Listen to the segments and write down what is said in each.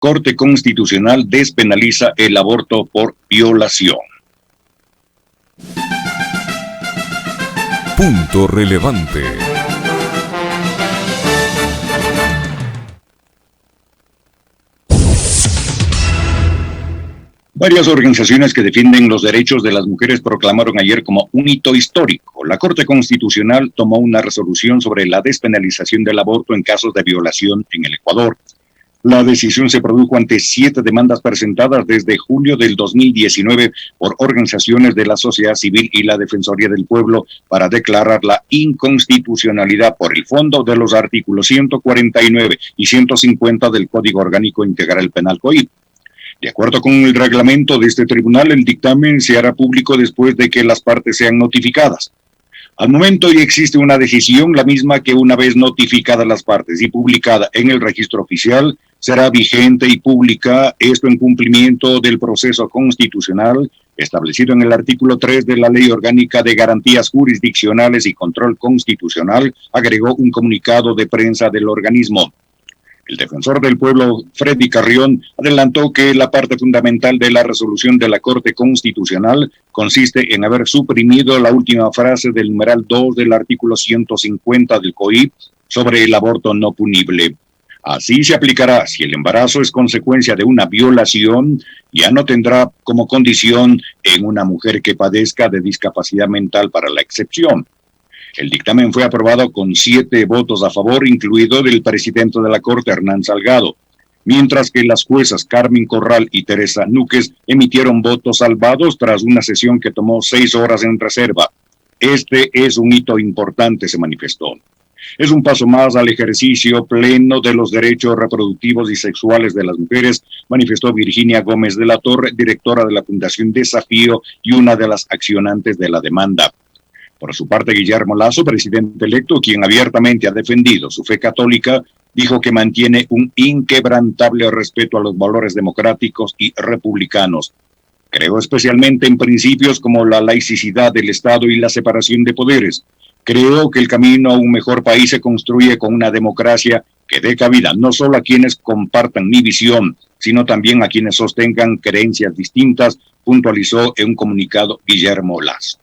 Corte Constitucional despenaliza el aborto por violación. Punto relevante. Varias organizaciones que defienden los derechos de las mujeres proclamaron ayer como un hito histórico. La Corte Constitucional tomó una resolución sobre la despenalización del aborto en casos de violación en el Ecuador. La decisión se produjo ante 7 demandas presentadas desde julio del 2019 por organizaciones de la sociedad civil y la Defensoría del Pueblo para declarar la inconstitucionalidad por el fondo de los artículos 149 y 150 del Código Orgánico Integral Penal COIP. De acuerdo con el reglamento de este tribunal, el dictamen se hará público después de que las partes sean notificadas. Al momento ya existe una decisión, la misma que una vez notificadas las partes y publicada en el registro oficial, será vigente y pública, esto en cumplimiento del proceso constitucional establecido en el artículo 3 de la Ley Orgánica de Garantías Jurisdiccionales y Control Constitucional, agregó un comunicado de prensa del organismo. El defensor del pueblo, Freddy Carrión, adelantó que la parte fundamental de la resolución de la Corte Constitucional consiste en haber suprimido la última frase del numeral 2 del artículo 150 del COIP sobre el aborto no punible. Así se aplicará si el embarazo es consecuencia de una violación, ya no tendrá como condición en una mujer que padezca de discapacidad mental para la excepción. El dictamen fue aprobado con 7 votos a favor, incluido del presidente de la Corte, Hernán Salgado, mientras que las juezas Carmen Corral y Teresa Núquez emitieron votos salvados tras una sesión que tomó 6 horas en reserva. Este es un hito importante, se manifestó. Es un paso más al ejercicio pleno de los derechos reproductivos y sexuales de las mujeres, manifestó Virginia Gómez de la Torre, directora de la Fundación Desafío y una de las accionantes de la demanda. Por su parte, Guillermo Lasso, presidente electo, quien abiertamente ha defendido su fe católica, dijo que mantiene un inquebrantable respeto a los valores democráticos y republicanos. Creo especialmente en principios como la laicidad del Estado y la separación de poderes. Creo que el camino a un mejor país se construye con una democracia que dé cabida no solo a quienes compartan mi visión, sino también a quienes sostengan creencias distintas, puntualizó en un comunicado Guillermo Lasso.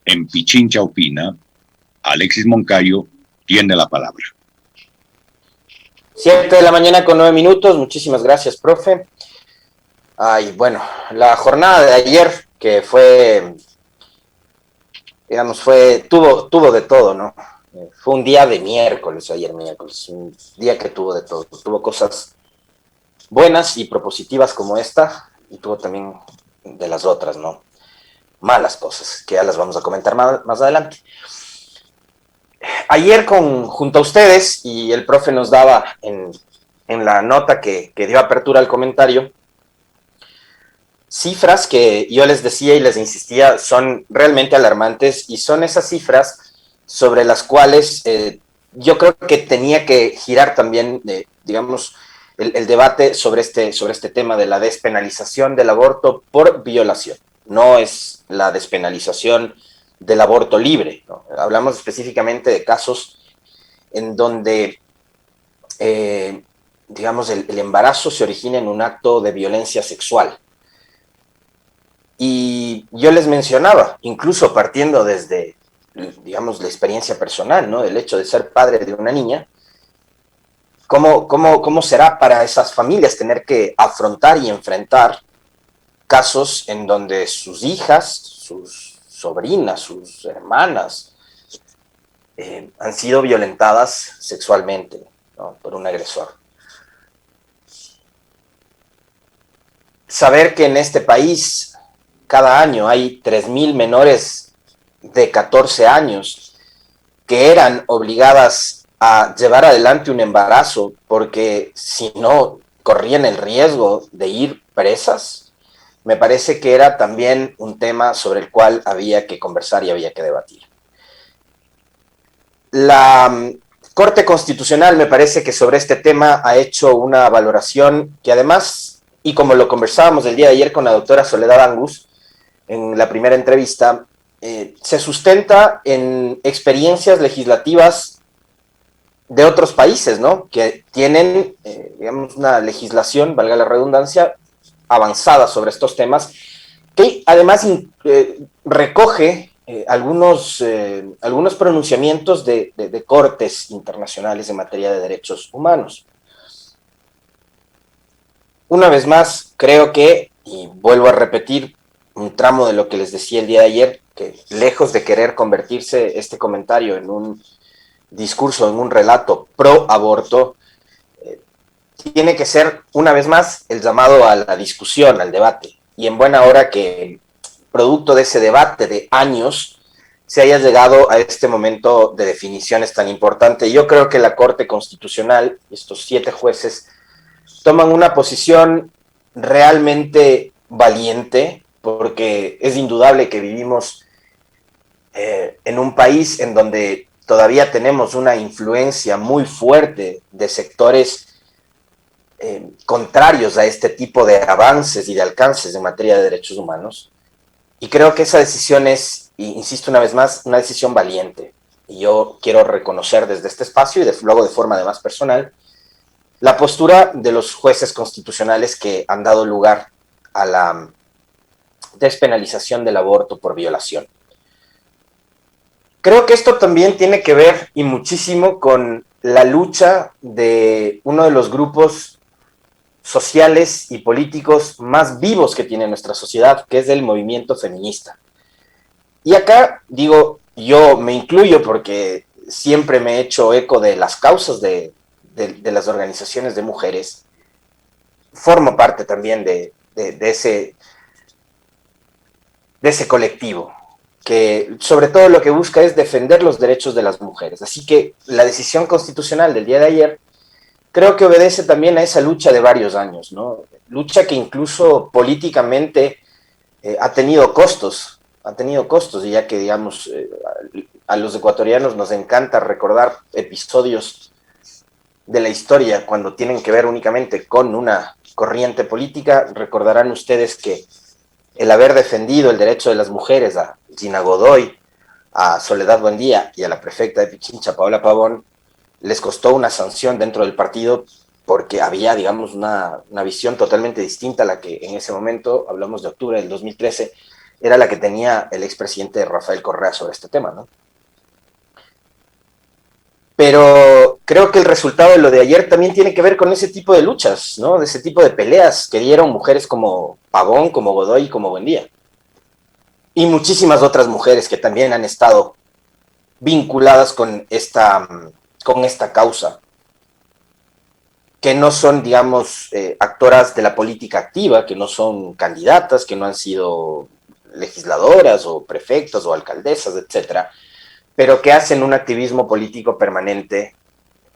En Pichincha opina, Alexis Moncayo tiene la palabra. 7 de la mañana con 9 minutos, muchísimas gracias, profe. Bueno, la jornada de ayer, que fue, digamos, tuvo de todo, ¿no? Fue un día de miércoles, ayer miércoles, un día que tuvo de todo. Tuvo cosas buenas y propositivas como esta, y tuvo también de las otras, ¿no? Malas cosas, que ya las vamos a comentar más adelante. Ayer junto a ustedes, y el profe nos daba en la nota que dio apertura al comentario, cifras que yo les decía y les insistía son realmente alarmantes, y son esas cifras sobre las cuales yo creo que tenía que girar también, digamos, el debate sobre este tema de la despenalización del aborto por violación. No es la despenalización del aborto libre, ¿no? Hablamos específicamente de casos en donde, digamos, el embarazo se origina en un acto de violencia sexual. Y yo les mencionaba, incluso partiendo desde, digamos, la experiencia personal, ¿no? El hecho de ser padre de una niña, ¿cómo será para esas familias tener que afrontar y enfrentar casos en donde sus hijas, sus sobrinas, sus hermanas han sido violentadas sexualmente, ¿no? Por un agresor? Saber que en este país cada año hay 3,000 menores de 14 años que eran obligadas a llevar adelante un embarazo porque si no corrían el riesgo de ir presas, me parece que era también un tema sobre el cual había que conversar y había que debatir. La Corte Constitucional me parece que sobre este tema ha hecho una valoración que además, y como lo conversábamos el día de ayer con la doctora Soledad Angus en la primera entrevista, se sustenta en experiencias legislativas de otros países, ¿no? Que tienen, digamos, una legislación, valga la redundancia, avanzada sobre estos temas, que además recoge algunos pronunciamientos de cortes internacionales en materia de derechos humanos. Una vez más, creo que, y vuelvo a repetir un tramo de lo que les decía el día de ayer, que lejos de querer convertirse este comentario en un discurso, en un relato pro aborto, tiene que ser, una vez más, el llamado a la discusión, al debate. Y en buena hora que, producto de ese debate de años, se haya llegado a este momento de definiciones tan importante. Yo creo que la Corte Constitucional, estos 7 jueces, toman una posición realmente valiente, porque es indudable que vivimos en un país en donde todavía tenemos una influencia muy fuerte de sectores contrarios a este tipo de avances y de alcances en materia de derechos humanos. Y creo que esa decisión es, insisto una vez más, una decisión valiente. Y yo quiero reconocer desde este espacio y luego de forma además personal la postura de los jueces constitucionales que han dado lugar a la despenalización del aborto por violación. Creo que esto también tiene que ver y muchísimo con la lucha de uno de los grupos sociales y políticos más vivos que tiene nuestra sociedad, que es el movimiento feminista. Y acá digo, yo me incluyo porque siempre me he hecho eco de las causas de las organizaciones de mujeres. Formo parte también de ese colectivo, que sobre todo lo que busca es defender los derechos de las mujeres. Así que la decisión constitucional del día de ayer creo que obedece también a esa lucha de varios años, ¿no? Lucha que incluso políticamente ha tenido costos, y ya que, digamos, a los ecuatorianos nos encanta recordar episodios de la historia cuando tienen que ver únicamente con una corriente política, recordarán ustedes que el haber defendido el derecho de las mujeres a Gina Godoy, a Soledad Buendía y a la prefecta de Pichincha, Paola Pavón, les costó una sanción dentro del partido porque había, digamos, una visión totalmente distinta a la que en ese momento, hablamos de octubre del 2013, era la que tenía el expresidente Rafael Correa sobre este tema, ¿no? Pero creo que el resultado de lo de ayer también tiene que ver con ese tipo de luchas, ¿no? De ese tipo de peleas que dieron mujeres como Pavón, como Godoy y como Buendía. Y muchísimas otras mujeres que también han estado vinculadas con esta causa, que no son, digamos, actoras de la política activa, que no son candidatas, que no han sido legisladoras o prefectas o alcaldesas, etcétera, pero que hacen un activismo político permanente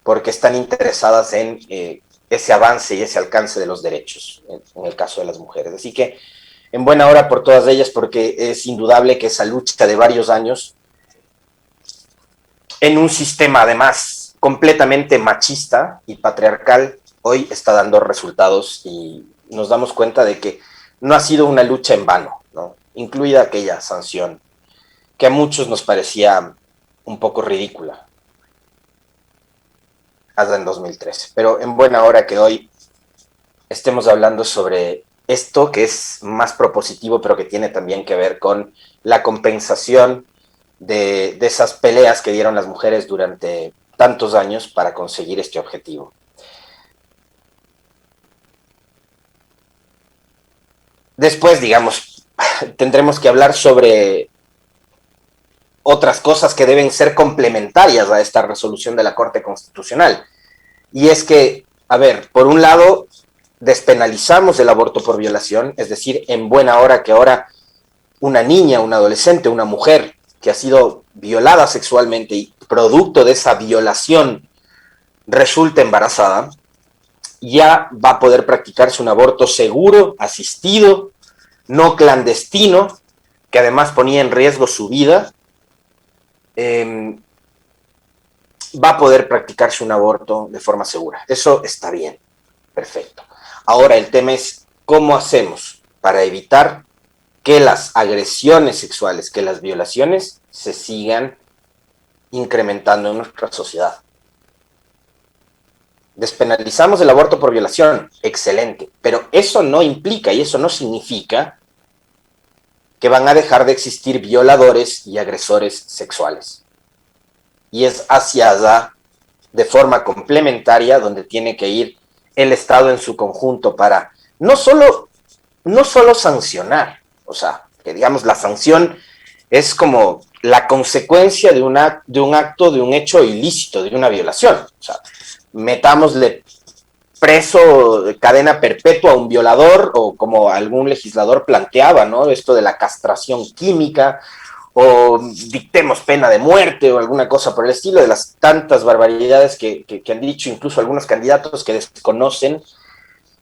porque están interesadas en ese avance y ese alcance de los derechos, en el caso de las mujeres. Así que, en buena hora por todas ellas, porque es indudable que esa lucha de varios años, en un sistema además completamente machista y patriarcal, hoy está dando resultados y nos damos cuenta de que no ha sido una lucha en vano, ¿no? Incluida aquella sanción que a muchos nos parecía un poco ridícula hasta en 2013. Pero en buena hora que hoy estemos hablando sobre esto que es más propositivo, pero que tiene también que ver con la compensación de esas peleas que dieron las mujeres durante tantos años para conseguir este objetivo. Después, digamos, tendremos que hablar sobre otras cosas que deben ser complementarias a esta resolución de la Corte Constitucional. Y es que, a ver, por un lado, despenalizamos el aborto por violación, es decir, en buena hora que ahora una niña, un adolescente, una mujer que ha sido violada sexualmente y producto de esa violación resulta embarazada, ya va a poder practicarse un aborto seguro, asistido, no clandestino, que además ponía en riesgo su vida. Va a poder practicarse un aborto de forma segura. Eso está bien, perfecto. Ahora el tema es cómo hacemos para evitar que las agresiones sexuales, que las violaciones se sigan incrementando en nuestra sociedad. despenalizamos el aborto por violación, excelente, pero eso no implica y eso no significa que van a dejar de existir violadores y agresores sexuales. Y es hacia allá, de forma complementaria, donde tiene que ir el Estado en su conjunto para no solo sancionar, o sea, que digamos la sanción es como la consecuencia de un acto, de un hecho ilícito, de una violación. O sea, metámosle preso de cadena perpetua a un violador, o como algún legislador planteaba, ¿no? Esto de la castración química, o dictemos pena de muerte, o alguna cosa por el estilo, de las tantas barbaridades que han dicho incluso algunos candidatos que desconocen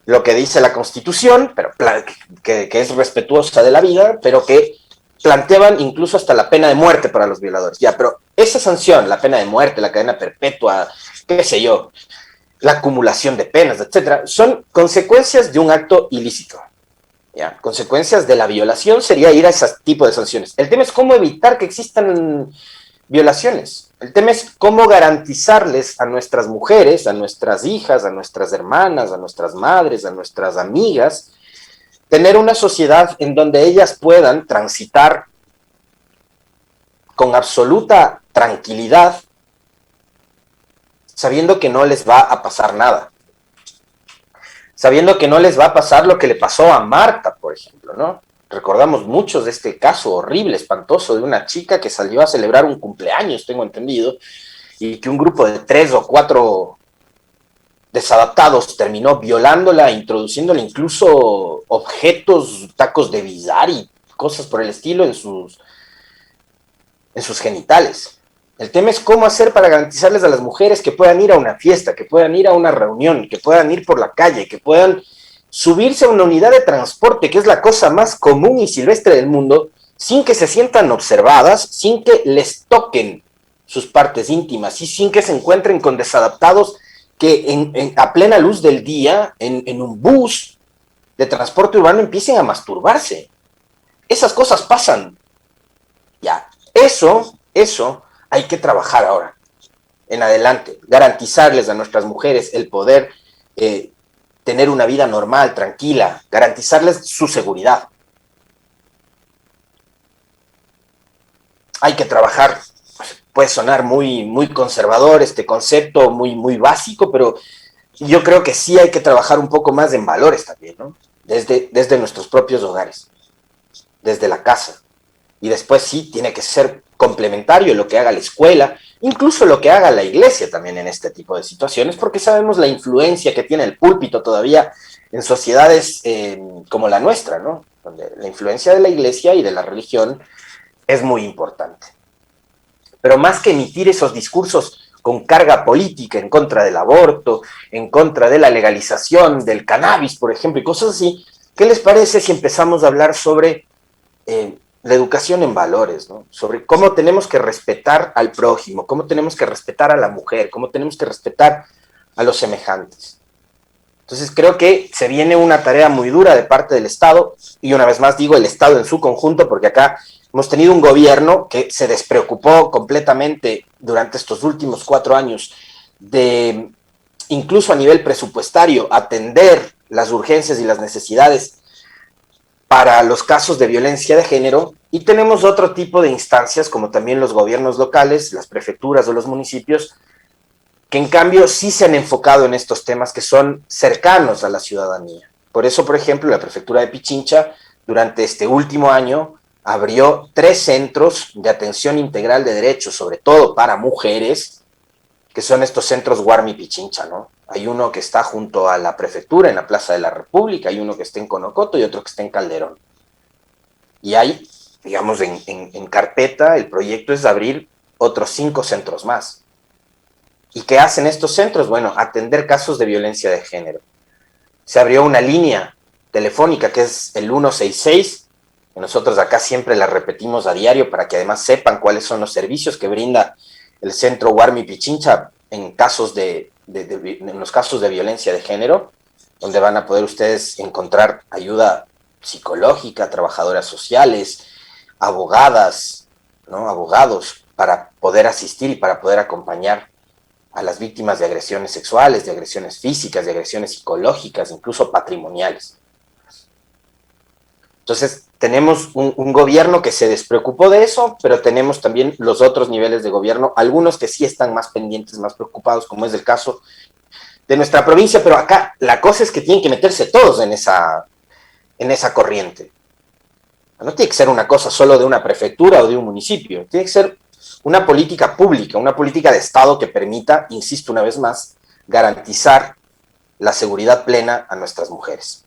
lo que dice la Constitución, pero que es respetuosa de la vida, pero que planteaban incluso hasta la pena de muerte para los violadores. Ya, pero esa sanción, la pena de muerte, la cadena perpetua, qué sé yo, la acumulación de penas, etcétera, son consecuencias de un acto ilícito. ¿Ya? Consecuencias de la violación sería ir a ese tipo de sanciones. El tema es cómo evitar que existan violaciones. El tema es cómo garantizarles a nuestras mujeres, a nuestras hijas, a nuestras hermanas, a nuestras madres, a nuestras amigas, tener una sociedad en donde ellas puedan transitar con absoluta tranquilidad, sabiendo que no les va a pasar nada. Sabiendo que no les va a pasar lo que le pasó a Marta, por ejemplo, ¿no? Recordamos muchos de este caso horrible, espantoso, de una chica que salió a celebrar un cumpleaños, tengo entendido, y que un grupo de 3 o 4 desadaptados terminó violándola, introduciéndole incluso objetos, tacos de billar y cosas por el estilo en sus genitales. El tema es cómo hacer para garantizarles a las mujeres que puedan ir a una fiesta, que puedan ir a una reunión, que puedan ir por la calle, que puedan subirse a una unidad de transporte, que es la cosa más común y silvestre del mundo, sin que se sientan observadas, sin que les toquen sus partes íntimas y sin que se encuentren con desadaptados que a plena luz del día, en un bus de transporte urbano, empiecen a masturbarse. Esas cosas pasan. Ya, eso hay que trabajar ahora, en adelante, garantizarles a nuestras mujeres el poder tener una vida normal, tranquila, garantizarles su seguridad. Hay que trabajar, puede sonar muy conservador este concepto, muy básico, pero yo creo que sí hay que trabajar un poco más en valores también, ¿no? Desde nuestros propios hogares, desde la casa. Y después sí tiene que ser complementario lo que haga la escuela, incluso lo que haga la iglesia también en este tipo de situaciones, porque sabemos la influencia que tiene el púlpito todavía en sociedades como la nuestra, ¿no? Donde la influencia de la iglesia y de la religión es muy importante. Pero más que emitir esos discursos con carga política en contra del aborto, en contra de la legalización del cannabis, por ejemplo, y cosas así, ¿qué les parece si empezamos a hablar sobre la educación en valores, ¿no? Sobre cómo tenemos que respetar al prójimo, cómo tenemos que respetar a la mujer, cómo tenemos que respetar a los semejantes? Entonces creo que se viene una tarea muy dura de parte del Estado, y una vez más digo el Estado en su conjunto, porque acá hemos tenido un gobierno que se despreocupó completamente durante estos últimos 4 años de, incluso a nivel presupuestario, atender las urgencias y las necesidades para los casos de violencia de género, y tenemos otro tipo de instancias, como también los gobiernos locales, las prefecturas o los municipios, que en cambio sí se han enfocado en estos temas que son cercanos a la ciudadanía. Por eso, por ejemplo, la prefectura de Pichincha, durante este último año, abrió 3 centros de atención integral de derechos, sobre todo para mujeres, que son estos centros Guarmi Pichincha, ¿no? Hay uno que está junto a la prefectura, en la Plaza de la República, hay uno que está en Conocoto y otro que está en Calderón. Y hay, digamos, en carpeta, el proyecto es abrir otros 5 centros más. ¿Y qué hacen estos centros? Bueno, atender casos de violencia de género. Se abrió una línea telefónica que es el 166, que nosotros acá siempre la repetimos a diario para que además sepan cuáles son los servicios que brinda el centro Guarmi Pichincha en casos en los casos de violencia de género, donde van a poder ustedes encontrar ayuda psicológica, trabajadoras sociales, abogadas, ¿no? Abogados, para poder asistir y para poder acompañar a las víctimas de agresiones sexuales, de agresiones físicas, de agresiones psicológicas, incluso patrimoniales. Entonces, tenemos un gobierno que se despreocupó de eso, pero tenemos también los otros niveles de gobierno, algunos que sí están más pendientes, más preocupados, como es el caso de nuestra provincia, pero acá la cosa es que tienen que meterse todos en esa corriente. No tiene que ser una cosa solo de una prefectura o de un municipio, tiene que ser una política pública, una política de Estado que permita, insisto una vez más, garantizar la seguridad plena a nuestras mujeres.